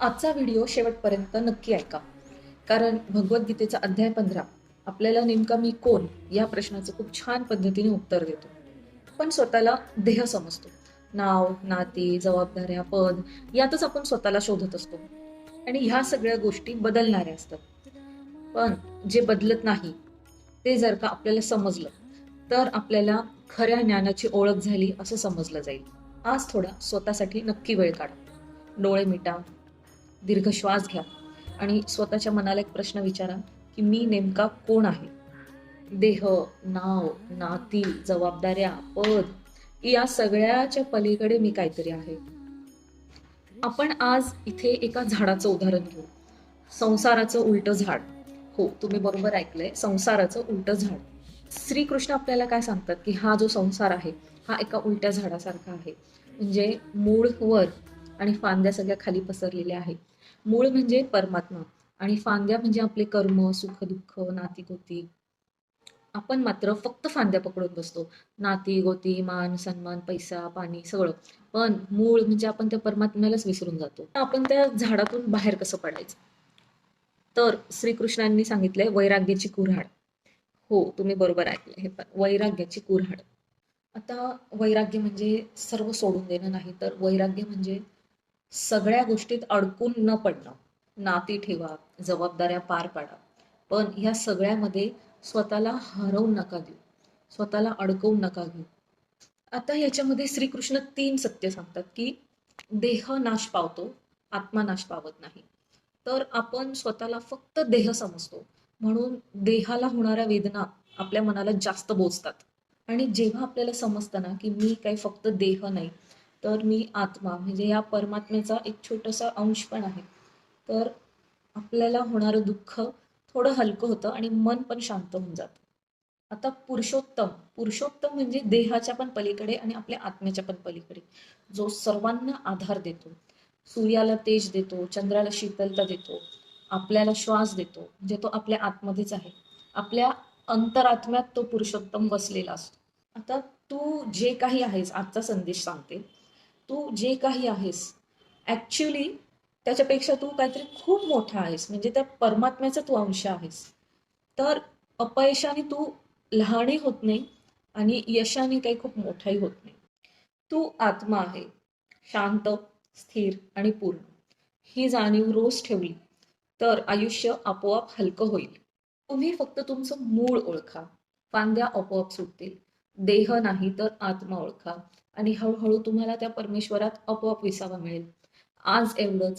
आजचा व्हिडिओ शेवटपर्यंत नक्की ऐका. कारण भगवद्गीतेचा अध्याय 15 आपल्याला नेमका मी कोण या प्रश्नाचं खूप छान पद्धतीने उत्तर देतो. आपण स्वतःला देह समजतो. नाव, नाती, जबाबदाऱ्या, पद यातच आपण स्वतःला शोधत असतो. आणि ह्या सगळ्या गोष्टी बदलणाऱ्या असतात. पण जे बदलत नाही ते जर का आपल्याला समजलं तर आपल्याला खऱ्या ज्ञानाची ओळख झाली असं समजलं जाईल. आज थोडा स्वतःसाठी नक्की वेळ काढा. डोळे मिटा, दीर्घ श्वास घ्या आणि स्वतःच्या मनाला एक प्रश्न विचारा की मी नेमका कोण आहे. देह, नाव, नाती, जबाबदाऱ्या, पद या सगळ्याच्या पलीकडे मी काहीतरी आहे. आपण आज इथे एका झाडाचं उदाहरण घेऊ. संसाराचं उलटं झाड. हो, तुम्ही बरोबर ऐकलंय, संसाराचं उलटं झाड. श्रीकृष्ण आपल्याला काय सांगतात की हा जो संसार आहे हा एका उलट्या झाडासारखा आहे. म्हणजे मूळ वर आणि फांद्या सगळ्या खाली पसरलेल्या आहेत. मूळ म्हणजे परमात्मा आणि फांद्या म्हणजे आपले कर्म, सुख दुःख, नाती गोती. आपण मात्र फक्त फांद्या पकडून बसतो. नाती गोती, मान सन्मान, पैसा पाणी सगळं. पण मूळ म्हणजे आपण त्या परमात्म्यालाच विसरून जातो. आपण त्या झाडातून बाहेर कसं पडायचं. तर श्रीकृष्णांनी सांगितलंय वैराग्याची कुऱ्हाड. हो, तुम्ही बरोबर ऐकलं. हे पण वैराग्याची कुऱ्हाड. आता वैराग्य म्हणजे सर्व सोडून देणं नाही, तर वैराग्य म्हणजे सगळ्या गोष्टीत अडकून न पडणं. नाती ठेवा, जबाबदाऱ्या पार पाडा, पण ह्या सगळ्यामध्ये स्वतःला हरवून नका देऊ, स्वतःला अडकवून नका घेऊ. आता ह्याच्यामध्ये श्रीकृष्ण 3 सत्य सांगतात की देह नाश पावतो, आत्मा नाश पावत नाही. तर आपण स्वतःला फक्त देह समजतो, म्हणून देहाला होणाऱ्या वेदना आपल्या मनाला जास्त बोचतात. आणि जेव्हा आपल्याला समजतं ना की मी काही फक्त देह नाही, तर मी आत्मा म्हणजे या परमात्म्याचा एक छोटासा अंश पण आहे, तर आपल्याला होणारं दुःख थोडं हलकं होतं आणि मन पण शांत होऊन जातं. आता पुरुषोत्तम, पुरुषोत्तम म्हणजे देहाच्या पण पलीकडे आणि आपल्या आत्म्याच्या पण पलीकडे, जो सर्वांना आधार देतो, सूर्याला तेज देतो, चंद्राला शीतलता देतो, आपल्याला श्वास देतो, म्हणजे तो आपल्या आतमध्येच आहे. आपल्या अंतरात्म्यात तो पुरुषोत्तम वसलेला असतो. आता तू जे काही आहेस, आजचा संदेश सांगते, तू जे काही आहेस ऍक्च्युली त्याच्यापेक्षा तू काहीतरी खूप मोठा आहेस, म्हणजे त्या परमात्म्याचा तू अंश आहेस. तर अपयशाने तू लहानही होत नाही आणि यशाने काही खूप मोठाही होत नाही. तू आत्मा आहे, शांत, स्थिर आणि पूर्ण. ही जाणीव रोज ठेवली तर आयुष्य आपोआप हलकं होईल. तुम्ही फक्त तुमचं मूळ ओळखा, फांद्या आपोआप सुटतील. देह नाही तर आत्मा ओळखा आणि हळूहळू तुम्हाला त्या परमेश्वरात आपोआप विसावा मिळेल. आज एवढंच.